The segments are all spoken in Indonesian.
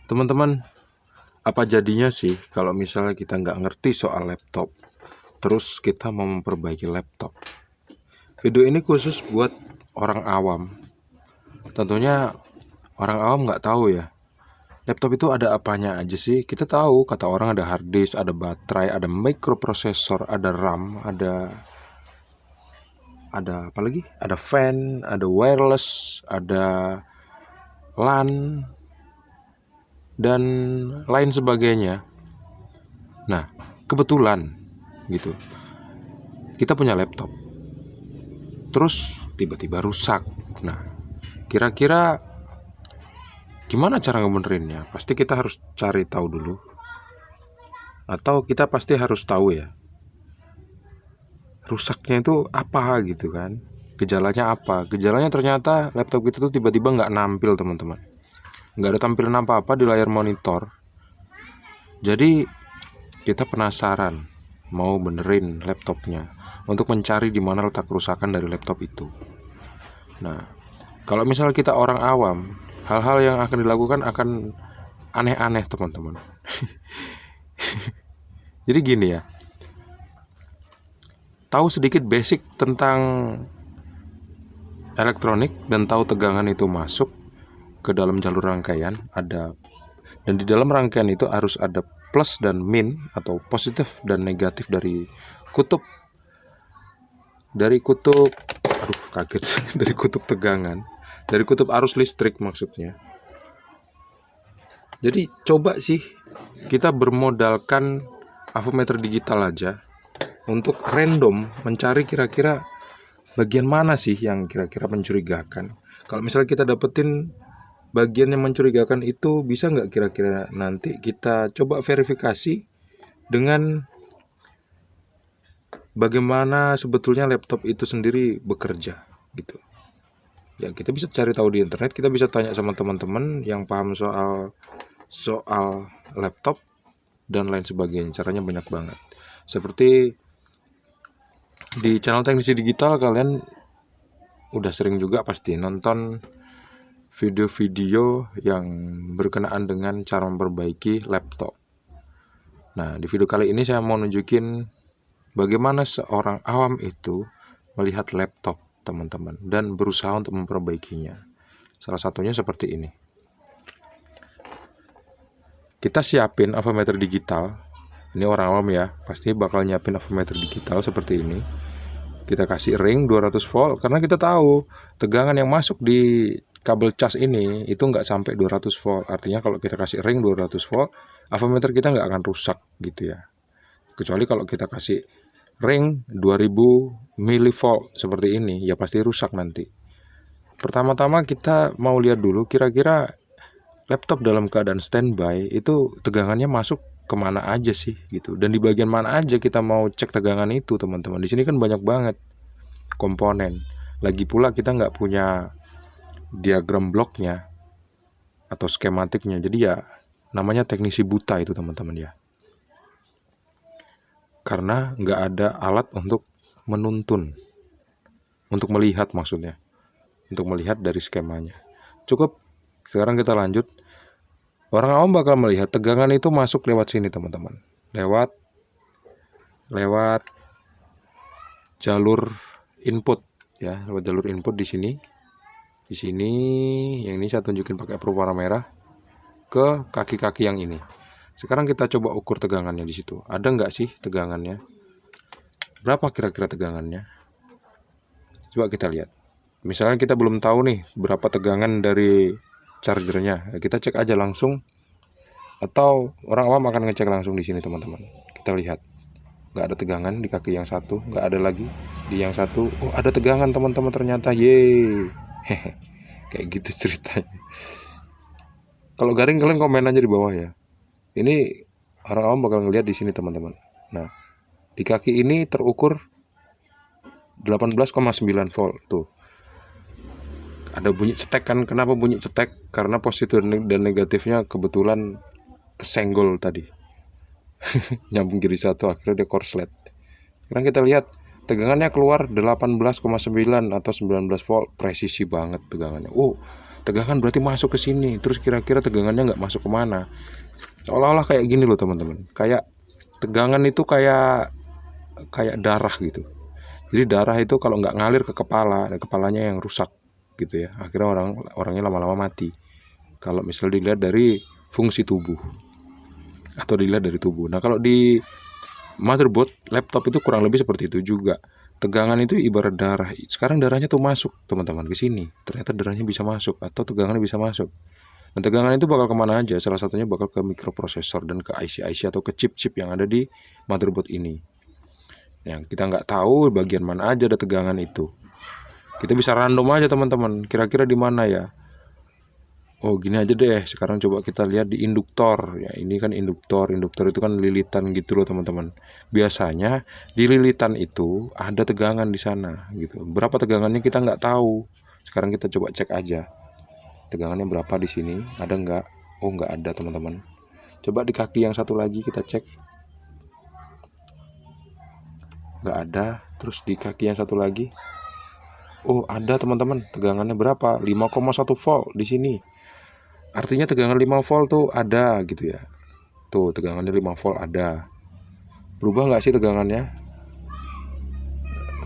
Teman-teman, apa jadinya sih kalau misalnya kita nggak ngerti soal laptop, terus kita mau memperbaiki laptop? Video ini khusus buat orang awam. Tentunya orang awam nggak tahu ya, laptop itu ada apanya aja sih. Kita tahu, kata orang ada hard disk, ada baterai, ada microprocessor, ada RAM, ada apa lagi? Ada fan, ada wireless, ada LAN, dan lain sebagainya. Nah, kebetulan gitu, kita punya laptop, terus tiba-tiba rusak. Nah, kira-kira gimana cara ngebenerinnya? Pasti kita harus cari tahu dulu, atau kita pasti harus tahu ya, rusaknya itu apa gitu kan? Gejalanya apa? Gejalanya ternyata laptop kita tuh tiba-tiba nggak nampil, teman-teman. Nggak ada tampilan apa-apa di layar monitor. Jadi kita penasaran, mau benerin laptopnya untuk mencari di mana letak kerusakan dari laptop itu. Nah, kalau misalnya kita orang awam, hal-hal yang akan dilakukan akan aneh-aneh, teman-teman. Jadi gini ya, tahu sedikit basic tentang elektronik dan tahu tegangan itu masuk ke dalam jalur rangkaian, dan di dalam rangkaian itu harus ada plus dan min atau positif dan negatif kutub dari kutub aduh kaget dari kutub tegangan, dari kutub arus listrik maksudnya. Jadi coba sih kita bermodalkan avometer digital aja untuk random mencari kira-kira bagian mana sih yang kira-kira mencurigakan. Kalau misalnya kita dapetin bagian yang mencurigakan itu, bisa nggak kira-kira nanti kita coba verifikasi dengan bagaimana sebetulnya laptop itu sendiri bekerja gitu. Ya, kita bisa cari tahu di internet, kita bisa tanya sama teman-teman yang paham soal laptop dan lain sebagainya. Caranya banyak banget. Seperti di channel Teknisi Digital, kalian udah sering juga pasti nonton video-video yang berkenaan dengan cara memperbaiki laptop. Nah, di video kali ini saya mau nunjukin bagaimana seorang awam itu melihat laptop, teman-teman, dan berusaha untuk memperbaikinya. Salah satunya seperti ini. Kita siapin avometer digital. Ini orang awam ya, pasti bakal nyiapin avometer digital seperti ini. Kita kasih ring 200 volt karena kita tahu tegangan yang masuk di kabel cas ini itu nggak sampai 200 volt. Artinya kalau kita kasih ring 200 volt, avometer kita nggak akan rusak gitu ya. Kecuali kalau kita kasih ring 2000 milivolt seperti ini, ya pasti rusak nanti. Pertama-tama kita mau lihat dulu kira-kira laptop dalam keadaan standby itu tegangannya masuk kemana aja sih gitu, dan di bagian mana aja kita mau cek tegangan itu, teman-teman. Di sini kan banyak banget komponen. Lagi pula kita nggak punya diagram bloknya atau skematiknya, jadi ya namanya teknisi buta itu, teman-teman ya, karena nggak ada alat untuk menuntun, untuk melihat maksudnya, untuk melihat dari skemanya. Cukup, sekarang kita lanjut. Orang awam bakal melihat tegangan itu masuk lewat sini, teman-teman, lewat jalur input ya, lewat jalur input di sini. Di sini, yang ini saya tunjukin pakai perwarna merah ke kaki-kaki yang ini. Sekarang kita coba ukur tegangannya di situ. Ada nggak sih tegangannya? Berapa kira-kira tegangannya? Coba kita lihat. Misalnya kita belum tahu nih berapa tegangan dari chargernya, kita cek aja langsung, atau orang awam akan ngecek langsung di sini, teman-teman. Kita lihat, nggak ada tegangan di kaki yang satu, nggak ada lagi di yang satu. Oh, ada tegangan, teman-teman, ternyata. Yeay. Hehe, kayak gitu ceritanya. Kalau garing kalian komen aja di bawah ya. Ini orang awam bakal ngelihat di sini, teman-teman. Nah, di kaki ini terukur 18,9 volt tuh. Ada bunyi cetek kan? Kenapa bunyi cetek? Karena positif dan negatifnya kebetulan kesenggol tadi. Nyambung kiri satu, akhirnya dia korslet. Sekarang kita lihat tegangannya keluar 18,9 atau 19 volt. Presisi banget tegangannya. tegangan berarti masuk ke sini. Terus kira-kira tegangannya nggak masuk kemana? Seolah-olah kayak gini loh teman-teman, kayak tegangan itu kayak darah gitu. Jadi darah itu kalau nggak ngalir ke kepala, kepalanya yang rusak gitu ya. Akhirnya orangnya lama-lama mati. Kalau misalnya dilihat dari fungsi tubuh atau dilihat dari tubuh. Nah kalau di motherboard laptop itu kurang lebih seperti itu juga. Tegangan itu ibarat darah. Sekarang darahnya tuh masuk teman-teman ke sini. Ternyata darahnya bisa masuk atau tegangannya bisa masuk. Dan tegangan itu bakal kemana aja? Salah satunya bakal ke mikroprosesor dan ke IC-IC atau ke chip-chip yang ada di motherboard ini. Yang kita nggak tahu bagian mana aja ada tegangan itu. Kita bisa random aja teman-teman. Kira-kira di mana ya? Oh gini aja deh. Sekarang coba kita lihat di induktor. Ya ini kan induktor. Induktor itu kan lilitan gitu loh teman-teman. Biasanya di lilitan itu ada tegangan di sana gitu. Berapa tegangannya kita nggak tahu. Sekarang kita coba cek aja. Tegangannya berapa di sini? Ada nggak? Oh nggak ada teman-teman. Coba di kaki yang satu lagi kita cek. Nggak ada. Terus di kaki yang satu lagi. Oh ada teman-teman. Tegangannya berapa? 5,1 volt di sini. Artinya tegangan 5 volt tuh ada gitu ya. Tuh tegangannya 5 volt ada. Berubah nggak sih tegangannya?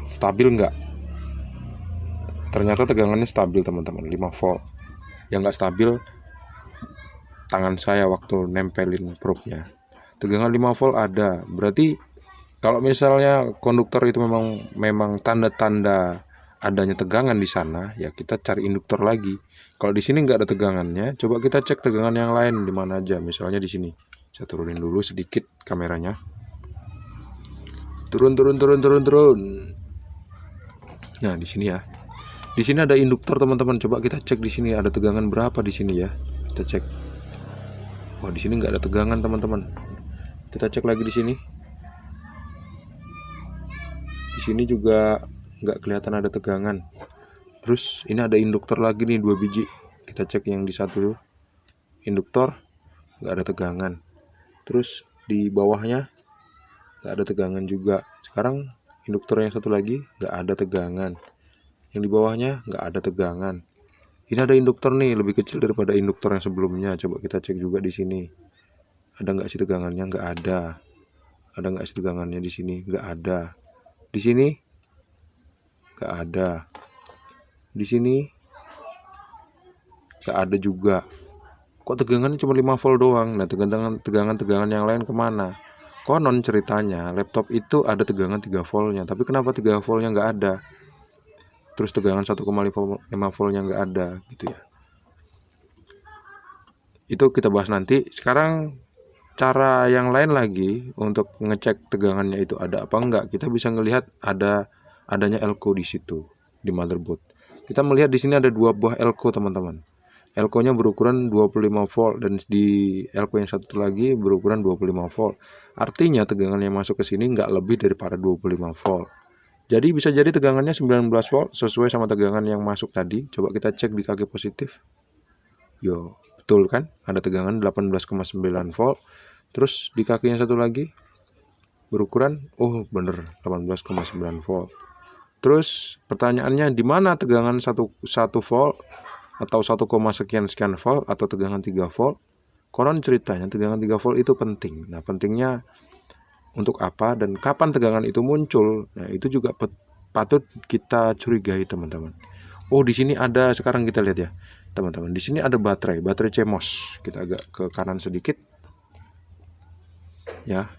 Stabil nggak? Ternyata tegangannya stabil teman-teman, 5 volt. Yang nggak stabil tangan saya waktu nempelin probe-nya. Tegangan 5 volt ada. Berarti kalau misalnya konduktor itu memang tanda-tanda adanya tegangan di sana, ya kita cari induktor lagi. Kalau di sini nggak ada tegangannya, coba kita cek tegangan yang lain di mana aja. Misalnya di sini. Saya turunin dulu sedikit kameranya. Turun. Nah, di sini ya. Di sini ada induktor teman-teman. Coba kita cek di sini ada tegangan berapa di sini ya. Kita cek. Wah, di sini nggak ada tegangan teman-teman. Kita cek lagi di sini. Di sini juga nggak kelihatan ada tegangan. Terus ini ada induktor lagi nih 2 biji. Kita cek yang di satu induktor nggak ada tegangan. Terus di bawahnya nggak ada tegangan juga. Sekarang induktor yang satu lagi nggak ada tegangan. Yang di bawahnya nggak ada tegangan. Ini ada induktor nih lebih kecil daripada induktor yang sebelumnya. Coba kita cek juga di sini. Ada nggak sih tegangannya? Nggak ada. Ada nggak sih tegangannya di sini? Nggak ada. Di sini nggak ada. Di sini nggak ada juga. Kok tegangannya cuma 5 volt doang? Nah tegangan yang lain kemana? Konon ceritanya laptop itu ada tegangan 3 voltnya. Tapi kenapa 3 voltnya nggak ada? Terus tegangan 1,5 voltnya nggak ada gitu ya. Itu kita bahas nanti. Sekarang cara yang lain lagi untuk ngecek tegangannya itu ada apa enggak, kita bisa ngelihat adanya elko di situ di motherboard. Kita melihat di sini ada 2 buah elko teman-teman. Elko-nya berukuran 25 volt dan di elko yang satu lagi berukuran 25 volt. Artinya tegangan yang masuk ke sini nggak lebih daripada 25 volt. Jadi bisa jadi tegangannya 19 volt sesuai sama tegangan yang masuk tadi. Coba kita cek di kaki positif. Yo, betul kan? Ada tegangan 18,9 volt. Terus di kaki yang satu lagi berukuran, oh bener 18,9 volt. Terus pertanyaannya di mana tegangan 1 volt atau 1, sekian volt atau tegangan 3 volt? Konon ceritanya tegangan 3 volt itu penting. Nah, pentingnya untuk apa dan kapan tegangan itu muncul? Nah, itu juga patut kita curigai, teman-teman. Oh, di sini ada, sekarang kita lihat ya, teman-teman. Di sini ada baterai CMOS. Kita agak ke kanan sedikit. Ya.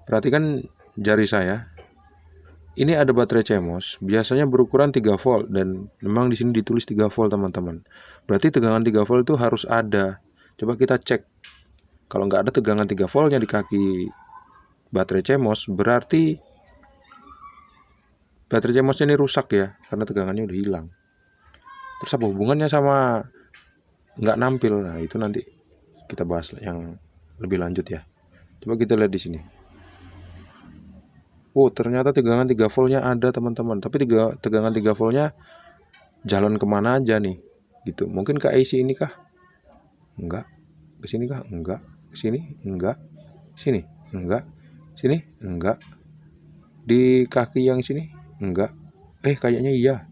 Perhatikan jari saya. Ini ada baterai CMOS, biasanya berukuran 3 volt dan memang di sini ditulis 3 volt, teman-teman. Berarti tegangan 3 volt itu harus ada. Coba kita cek. Kalau nggak ada tegangan 3 voltnya di kaki baterai CMOS, berarti baterai CMOS ini rusak ya, karena tegangannya udah hilang. Terus apa hubungannya sama nggak nampil? Nah, itu nanti kita bahas yang lebih lanjut ya. Coba kita lihat di sini. Oh, ternyata tegangan 3 voltnya ada, teman-teman. Tapi tegangan 3 voltnya jalan kemana aja nih? Gitu. Mungkin ke IC ini kah? Enggak. Ke sini kah? Enggak. Ke sini? Enggak. Sini? Enggak. Sini? Enggak. Di kaki yang sini? Enggak. Kayaknya iya.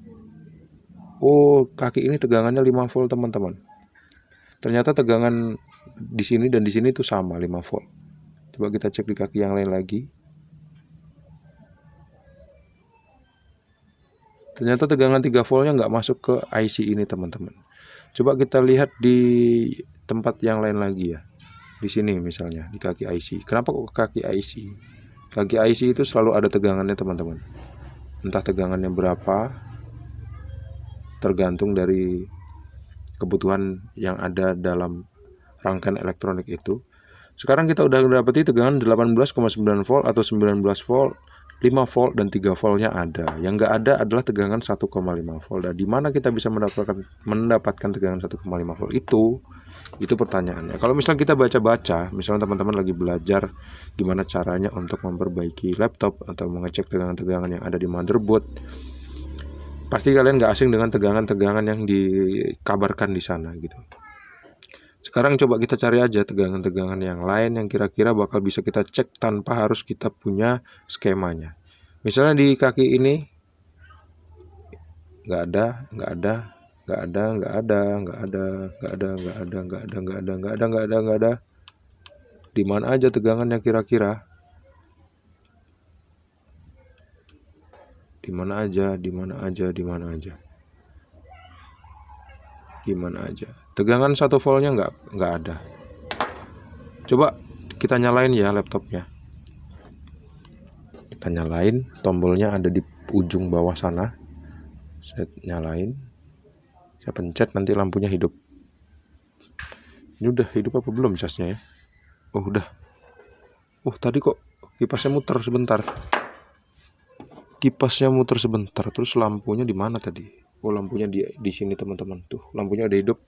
Oh, kaki ini tegangannya 5 volt teman-teman. Ternyata tegangan di sini dan di sini itu sama 5 volt. Coba kita cek di kaki yang lain lagi. Ternyata tegangan 3 voltnya nggak masuk ke IC ini teman-teman. Coba kita lihat di tempat yang lain lagi ya. Di sini misalnya di kaki IC. Kenapa kok kaki IC? Kaki IC itu selalu ada tegangannya teman-teman. Entah tegangannya berapa, tergantung dari kebutuhan yang ada dalam rangkaian elektronik itu. Sekarang kita udah mendapati tegangan 18,9 volt atau 19 volt, 5 volt dan 3 voltnya ada. Yang nggak ada adalah tegangan 1,5 volt. Nah, di mana kita bisa mendapatkan tegangan 1,5 volt itu pertanyaannya. Kalau misalnya kita baca-baca, misalnya teman-teman lagi belajar gimana caranya untuk memperbaiki laptop atau mengecek tegangan-tegangan yang ada di motherboard, pasti kalian nggak asing dengan tegangan-tegangan yang dikabarkan di sana gitu. Sekarang coba kita cari aja tegangan-tegangan yang lain yang kira-kira bakal bisa kita cek tanpa harus kita punya skemanya. Misalnya di kaki ini nggak ada. Di mana aja tegangannya kira-kira? Di mana aja? Tegangan 1 voltnya nggak ada. Coba kita nyalain ya laptopnya. Kita nyalain, tombolnya ada di ujung bawah sana. Saya nyalain, saya pencet, nanti lampunya hidup. Ini udah hidup apa belum casnya ya? Oh udah. Tadi kok kipasnya muter sebentar. Terus lampunya di mana tadi? Oh, lampunya di sini teman-teman. Tuh, lampunya udah hidup.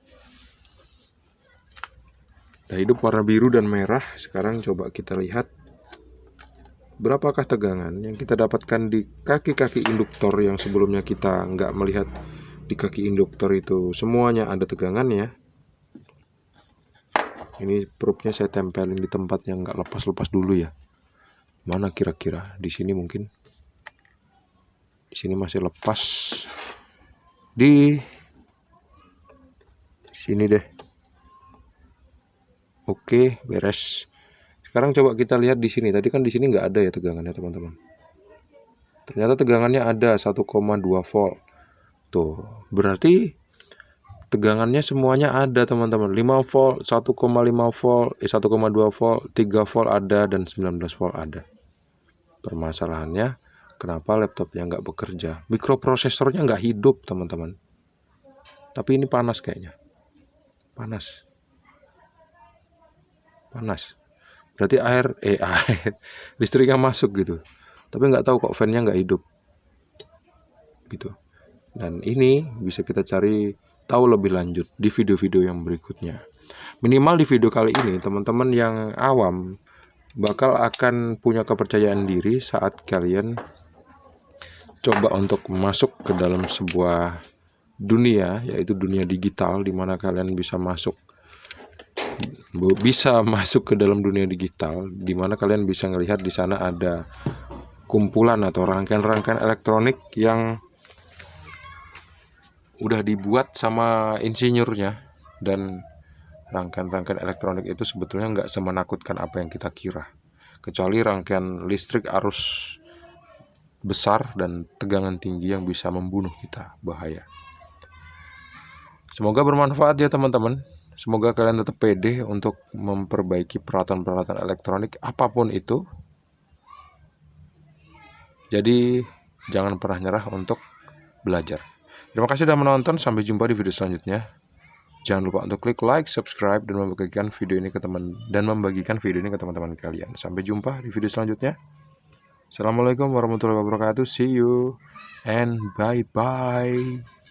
Udah hidup warna biru dan merah. Sekarang coba kita lihat berapakah tegangan yang kita dapatkan di kaki-kaki induktor yang sebelumnya kita nggak melihat. Di kaki induktor itu semuanya ada tegangannya. Ini probe-nya saya tempelin di tempat yang nggak lepas-lepas dulu ya. Mana kira-kira? Di sini mungkin. Di sini masih lepas. Di sini deh. Oke, beres. Sekarang coba kita lihat di sini. Tadi kan di sini nggak ada ya tegangannya teman-teman. Ternyata tegangannya ada 1,2 volt. Tuh, berarti tegangannya semuanya ada teman-teman. 5 volt, 1,5 volt, 1,2 volt, 3 volt ada, dan 19 volt ada. Permasalahannya, kenapa laptopnya nggak bekerja? Mikroprosesornya nggak hidup teman-teman. Tapi ini panas kayaknya. Panas. Berarti air listriknya masuk gitu. Tapi nggak tahu kok fan-nya nggak hidup. Gitu. Dan ini bisa kita cari tahu lebih lanjut di video-video yang berikutnya. Minimal di video kali ini teman-teman yang awam bakal akan punya kepercayaan diri saat kalian coba untuk masuk ke dalam sebuah dunia, yaitu dunia digital, di mana kalian bisa masuk ke dalam dunia digital, di mana kalian bisa melihat di sana ada kumpulan atau rangkaian-rangkaian elektronik yang udah dibuat sama insinyurnya, dan rangkaian-rangkaian elektronik itu sebetulnya nggak semenakutkan apa yang kita kira, kecuali rangkaian listrik arus besar dan tegangan tinggi yang bisa membunuh kita, bahaya. Semoga bermanfaat ya teman-teman. Semoga kalian tetap pede untuk memperbaiki peralatan-peralatan elektronik apapun itu. Jadi jangan pernah nyerah untuk belajar. Terima kasih sudah menonton. Sampai jumpa di video selanjutnya. Jangan lupa untuk klik like, subscribe, dan membagikan video ini ke teman-teman kalian. Sampai jumpa di video selanjutnya. Assalamualaikum warahmatullahi wabarakatuh. See you and bye-bye.